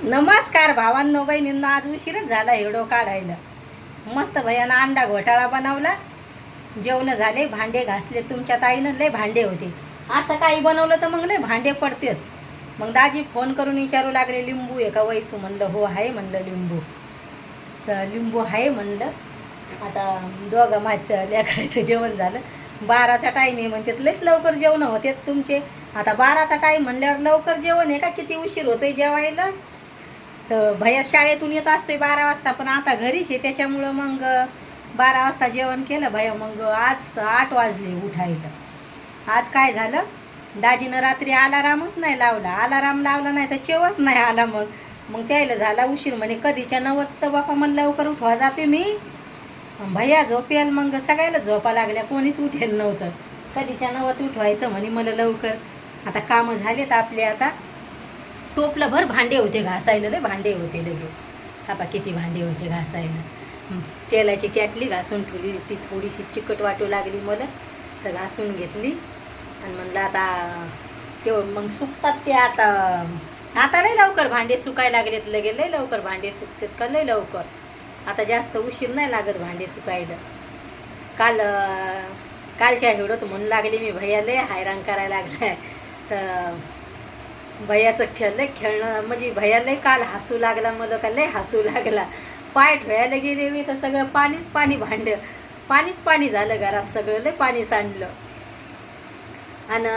नमस्कार भावांनो बहिणींनो, आज उशीरच झाला व्हिडिओ काढायला. मस्त भयानं अंडा घोटाळा बनवला, जेवण झाले, भांडे घासले. तुमच्या ताईनं लय भांडे होते. असं काही बनवलं तर मग लय भांडे पडतात. मग दाजी फोन करून विचारू लागले, लिंबू आहे का वैसू? म्हणलं हो आहे. म्हणलं लिंबू आहे म्हणलं. आता दोघं माझ्या लेकरायचं जेवण झालं. 12चा टाईम आहे म्हणतात. लयच लवकर जेवण होते तुमचे. आता 12चा टाईम म्हणल्यावर लवकर जेवण आहे का? किती उशीर होतोय जेवायला? तर भैया शाळेतून येत असतोय 12 वाजता, पण आता घरीच आहे त्याच्यामुळं मग 12 वाजता जेवण केलं भैया. मग आज 8 वाजले उठायला. आज काय झालं, दाजीनं रात्री अलारामच नाही लावला. अलाराम लावला नाही तर चेवच नाही आला. मग त्याला झाला उशीर. म्हणे कधीच्या 9 तर बापा मला लवकर उठवा जाते मी. भैया झोपेल. मग सगळ्याला झोपा लागल्या, कोणीच उठेल नव्हतं. कधीच्या 9 उठवायचं म्हणे मला लवकर. आता कामं झालेत आपले. आता टोपलं भर भांडे होते घासायला, लय भांडे होते लगे. बापा किती भांडे होते घासायला. तेलाची कॅटली घासून ठेवली, ती थोडीशी चिकट वाटू लागली मला, तर घासून घेतली. आणि म्हणलं आता तेवढं मग सुकतात ते. आता लय लवकर भांडे सुकायला लागलेत लगे. लय लवकर भांडे सुकतात का? लय लवकर. आता जास्त उशीर नाही लागत भांडे सुकायला. कालच्या व्हिडिओत म्हणू लागली मी, भैया लय हैराण करायला लागलाय. तर भैयाचं खेळणं म्हणजे भैया लय काल हसू लागला. मला का लय हसू लागला. पाय ठेवायला गेले मी तर सगळं पाणीच पाणी झालं घरात. सगळं लय पाणी सांडलं. आणि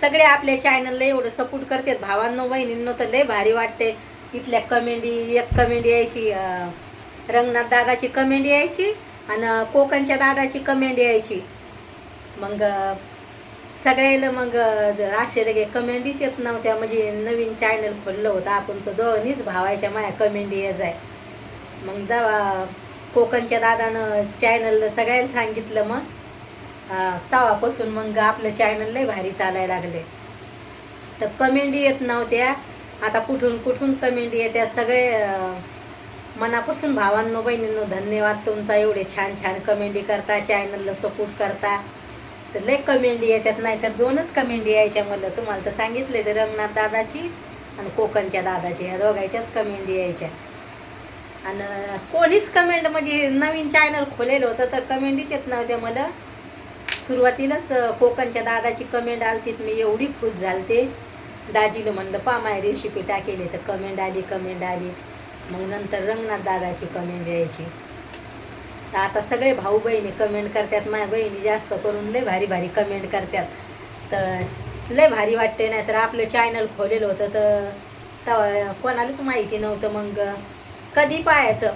सगळे आपल्या चॅनलला एवढं सपोर्ट करतात भावांनो बहिणींनो, तर लय भारी वाटते. इथल्या एक कमेंट यायची, रंगनाथ दादाची कमेंट यायची आणि कोकणच्या दादाची कमेंट यायची. मग सगळ्याला मग असे लगे कमेंटच येत नव्हत्या. म्हणजे नवीन चॅनल खोललं होतं आपण, तर दोन्हीच भावायच्या माझ्या कमेंट यायच आहे. मग तेव्हा कोकणच्या दादानं चॅनल सगळ्यांना सांगितलं. मग तेव्हापासून मग आपलं चॅनल लय भारी चालायला लागले. तर कमेंट येत नव्हत्या, आता कुठून कमेंट येत्या. सगळे मनापासून भावांनो बहिणींनो धन्यवाद तुमचा. एवढे छान कमेंटी करता, चॅनलला सपोर्ट करता. तर लय कमेंट येतात. नाही तर 2च कमेंट यायच्या मला. तुम्हाला तर सांगितलेच, रंगनाथ दादाची आणि कोकणच्या दादाची, ह्या दोघांच्याच कमेंट यायच्या. आणि कोणीच कमेंट म्हणजे नवीन चॅनल खोलेलं होतं तर कमेंटच येत नव्हत्या मला. सुरुवातीलाच कोकणच्या दादाची कमेंट आली, मी एवढी खुश झालते. दाजीला म्हणलं पा माय रेसिपी टाकेली, तर कमेंट आली. मग नंतर रंगनाथ दादाची कमेंट यायची. तर आता सगळे भाऊ बहिणी कमेंट करतात. माझ्या बहिणी जास्त करून लय भारी कमेंट करतात. तर लय भारी वाटते. नाही तर आपलं चॅनल खोलेलं होतं तर कोणालाच माहिती नव्हतं. मग कधी पाहायचं,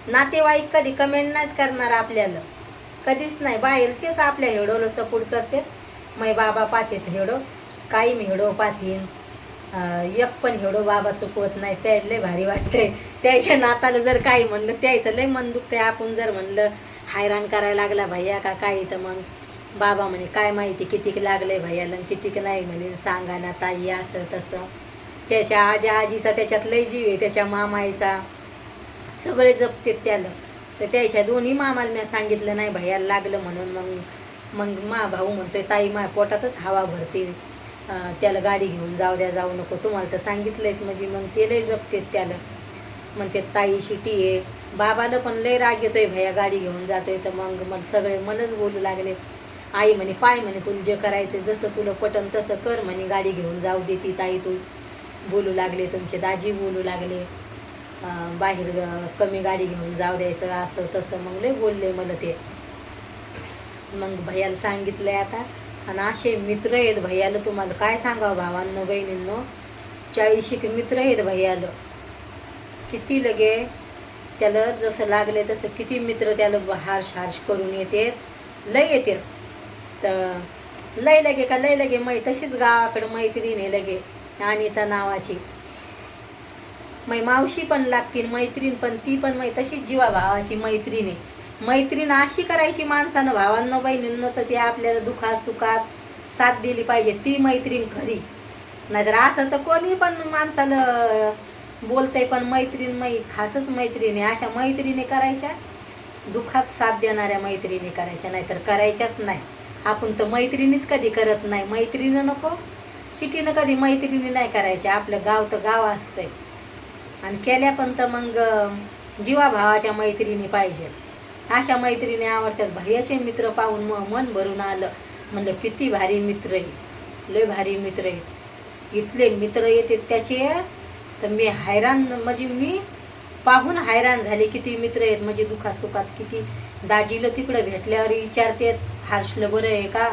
नातेवाईक कधी कमेंट नाहीत करणार आपल्याला, कधीच नाही. बाहेरचेच आपल्या व्हिडिओला सपोर्ट करते. मै बाबा पाहतात व्हिडिओ, काही मी व्हिडिओ पाहतीन. एक पण व्हिडिओ बाबा चुकवत नाही. त्या लय भारी वाटते. त्याच्या नाताला जर काही म्हणलं त्याचं लय मन दुखते. आपण जर म्हणलं हैराण करायला लागला भैया का काही, तर मग बाबा म्हणे काय माहिती कितीक लागलंय भैयाला कितीक नाही. म्हणे सांगा ना ताई असं तसं. त्याच्या आजीचा त्याच्यात लय जीव आहे, त्याच्या मामाईचा सगळे जपते त्याला. तर त्याच्या दोन्ही मामाला मी सांगितलं नाही भैयाला लागलं म्हणून. मग मा भाऊ म्हणतोय ताई माझ्या पोटातच हवा भरते, त्याला गाडी घेऊन जाऊ नको. तुम्हाला तर सांगितलंयच. म्हणजे मग ते लय जपते त्याला. म्हणते ताई शिटी आहे. बाबाला पण लय राग येतोय भैया गाडी घेऊन जातोय. तर मग सगळे मलाच बोलू लागले. आई म्हणे पाय म्हणे तुला जे करायचं जसं तुला पटन तसं कर म्हणे, गाडी घेऊन जाऊ दे ती ताई. तू बोलू लागले, तुमचे दाजी बोलू लागले बाहेर कमी गाडी घेऊन जाऊ द्यायचं असं तसं. मग लय बोलले मला ते. मग भैयाला सांगितलंय आता. आणि असे मित्र आहेत भैयाला, तुम्हाला काय सांगावं भावांनो बहिणींनो. 40 मित्र आहेत भैयाला. किती लगे त्याला जसं लागले तसं किती मित्र त्याला हार्श करून येते, लय येते. तर लय लगे तशीच गावाकडं मैत्रीण आहे लगे अनिता नावाची. मावशी पण लागतील मैत्रीण, पण ती पण तशीच जीवा भावाची मैत्रीण आहे. मैत्रीण अशी करायची माणसानं भावांनो बहिणींनो, तर ते आपल्याला दुखात सुखात साथ दिली पाहिजे, ती मैत्रीण खरी. नाहीतर असं तर कोणी पण माणसाला बोलतंय, पण मैत्रीण खासच मैत्रिणी अशा मैत्रिणी करायच्या, दुखात साथ देणाऱ्या मैत्रिणी करायच्या, नाहीतर करायच्याच नाही. आपण तर मैत्रिणीच कधी करत नाही. मैत्रिणी नको, सिटीनं कधी मैत्रिणी नाही करायच्या. आपलं गाव तर गाव असतंय. आणि केल्या पण तर मग जीवा भावाच्या मैत्रिणी पाहिजे. अशा मैत्रिणी आवडतात. भैयाचे मित्र पाहून मग मन भरून आलं. म्हणलं किती भारी मित्र आहे, लय भारी मित्र आहे. इथले मित्र येते त्याचे तर मी हैराण, म्हणजे मी पाहून हैराण झाले. किती मित्र आहेत, म्हणजे दुखात सुखात किती. दाजीला तिकडं भेटल्यावर विचारतात हर्षलं बरं आहे का,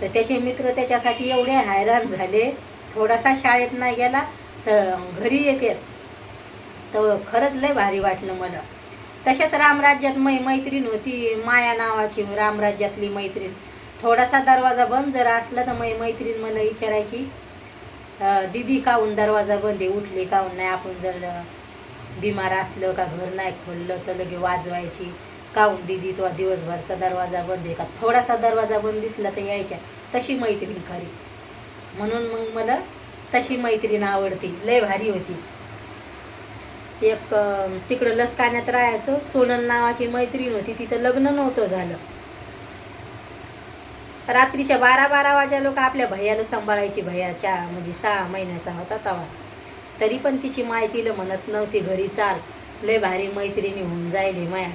तर त्याचे मित्र त्याच्यासाठी एवढे हैराण झाले. थोडासा शाळेत नाही गेला तर घरी येतात. तर खरंच लय भारी वाटलं मला. तशाच रामराज्यात मैत्रीण होती माया नावाची, रामराज्यातली मैत्रीण. थोडासा दरवाजा बंद जर असला तर मैत्रीण मला विचारायची, दीदी काहून दरवाजा बंद आहे, उठले काहून नाही. आपण जर बिमार असलं का घर नाही खोललं तर लगे वाजवायची, काहून दीदी तो दिवसभरचा दरवाजा बंद आहे का. थोडासा दरवाजा बंद दिसला तर यायच्या. तशी मैत्रीण खरी. म्हणून मग मला तशी मैत्रीण आवडती, लय भारी होती. एक तिकडं लसकाण्यात राहायचं, सोनल नावाची मैत्रीण होती. तिचं लग्न नव्हतं झालं. रात्रीच्या 12-12 वाजा लोक आपल्या भैयाला सांभाळायची. भैयाच्या म्हणजे 6 महिन्याचा होता तवा. तरी पण तिची माहितीला म्हणत नव्हती घरी चाल, लय भारी मैत्रिणी होऊन जायले माया.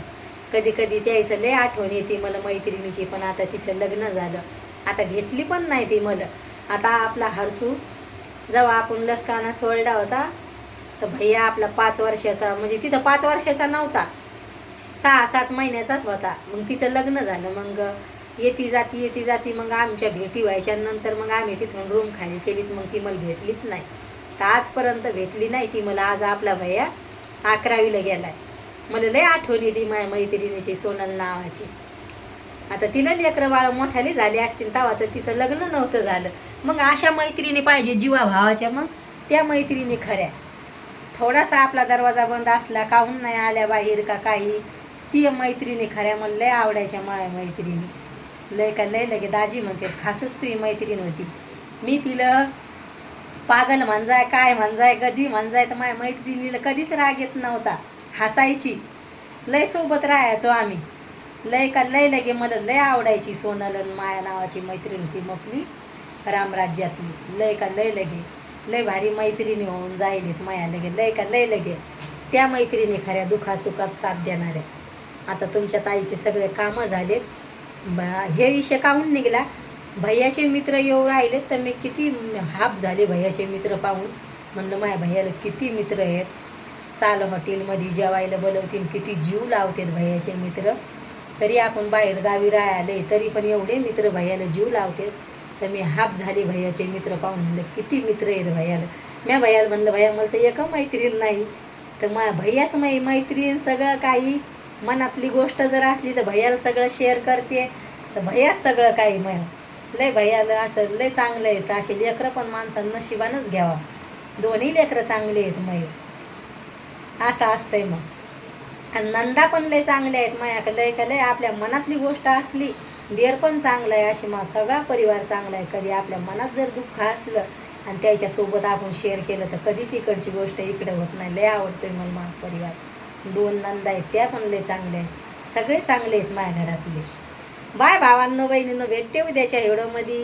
कधी कधी त्याचं लय आठवण येते मला मैत्रिणीची. पण आता तिचं लग्न झालं, आता भेटली पण नाही ती मला. आता आपला हरसू जेव्हा आपण लसकाना सोडला होता तर भैया आपला 5 वर्षाचा, म्हणजे तिथं 5 वर्षाचा नव्हता, 6-7 महिन्याचाच होता. मग तिचं लग्न झालं. मग येती जाती मग आमच्या भेटी व्हायच्या. नंतर मग आम्ही तिथून रूम खाली केलीत. मग ती मला भेटलीच नाही, तर आजपर्यंत भेटली नाही ती मला. आज आपला भैया 11वीला गेलाय. मला लय आठवण येते माझ्या मैत्रिणीची, सोनल नावाची. आता तिला लेकरं बाळ मोठाले झाले असतील तेव्हा तर तिचं लग्न नव्हतं झालं. मग अशा मैत्रिणी पाहिजे जीवा भावाच्या. मग त्या मैत्रिणी खऱ्या. थोडासा आपला दरवाजा बंद असला, काहून नाही आल्या बाहेर का काही, ती मैत्रिणी खऱ्या. मला लय आवडायच्या माझ्या मैत्रिणी. लय का लय लगे दाजी म्हणते खासच तुझी मैत्रीण होती. मी तिला पागल म्हणजाय, काय म्हणजाय, कधी म्हणजाय, तर माझ्या मैत्रिणीला कधीच राग येत नव्हता. हसायची. लय सोबत राहायचो आम्ही. लय का लय लगे मला लय आवडायची. सोनल माया नावाची मैत्रीण होती मपली रामराज्यातली. लय का लय लगे लय भारी मैत्रिणी होऊन जायलेत माया लगे. लय का लय लगे त्या मैत्रिणी खऱ्या, दुखासुखात साथ देणाऱ्या. आता तुमच्या ताईचे सगळे कामं झालेत. हे विषय काहून निघाला, भैयाचे मित्र येऊ राहिले तर मी किती हाप झाले भैयाचे मित्र पाहून. म्हणलं माझ्या भैयाला किती मित्र आहेत. चाल हॉटेलमध्ये जेवायला बोलवतील, किती जीव लावतात भैयाचे मित्र. तरी आपण बाहेर गावी राहिले तरी पण एवढे मित्र भैयाला जीव लावतात. तर मी हाप झाली भैयाचे मित्र पाहून. म्हणलं किती मित्र आहेत भैयाला. मी भैयाला म्हणलं भैया मला तर एक मैत्रीण नाही, तर भैयाच मैत्रीण सगळं काही. मनातली गोष्ट जर असली तर भैयाला सगळं शेअर करते, तर भैयाच सगळं काही. मग लय भैयाला असं लय चांगलं आहेत. असे लेकरं पण माणसानं नशिबानच घ्यावा. दोन्ही लेकरं चांगले आहेत मग, असं असतंय. मग आणि नंदा पण लय चांगले आहेत माझ्याकडे. लय का लय आपल्या मनातली गोष्ट असली, देर पण चांगला आहे. अशी मग सगळा परिवार चांगला आहे. कधी आपल्या मनात जर दुःख असलं आणि त्याच्यासोबत आपण शेअर केलं तर कधीच इकडची गोष्ट इकडे होत नाही. लय आवडतोय मला माझा परिवार. 2 नंदा आहेत त्या पण लय चांगल्या आहेत. सगळे चांगले आहेत माझ्या घरातले. बाय भावांनो बहिणींनो, भेटते उद्याच्या व्हिडिओमध्ये.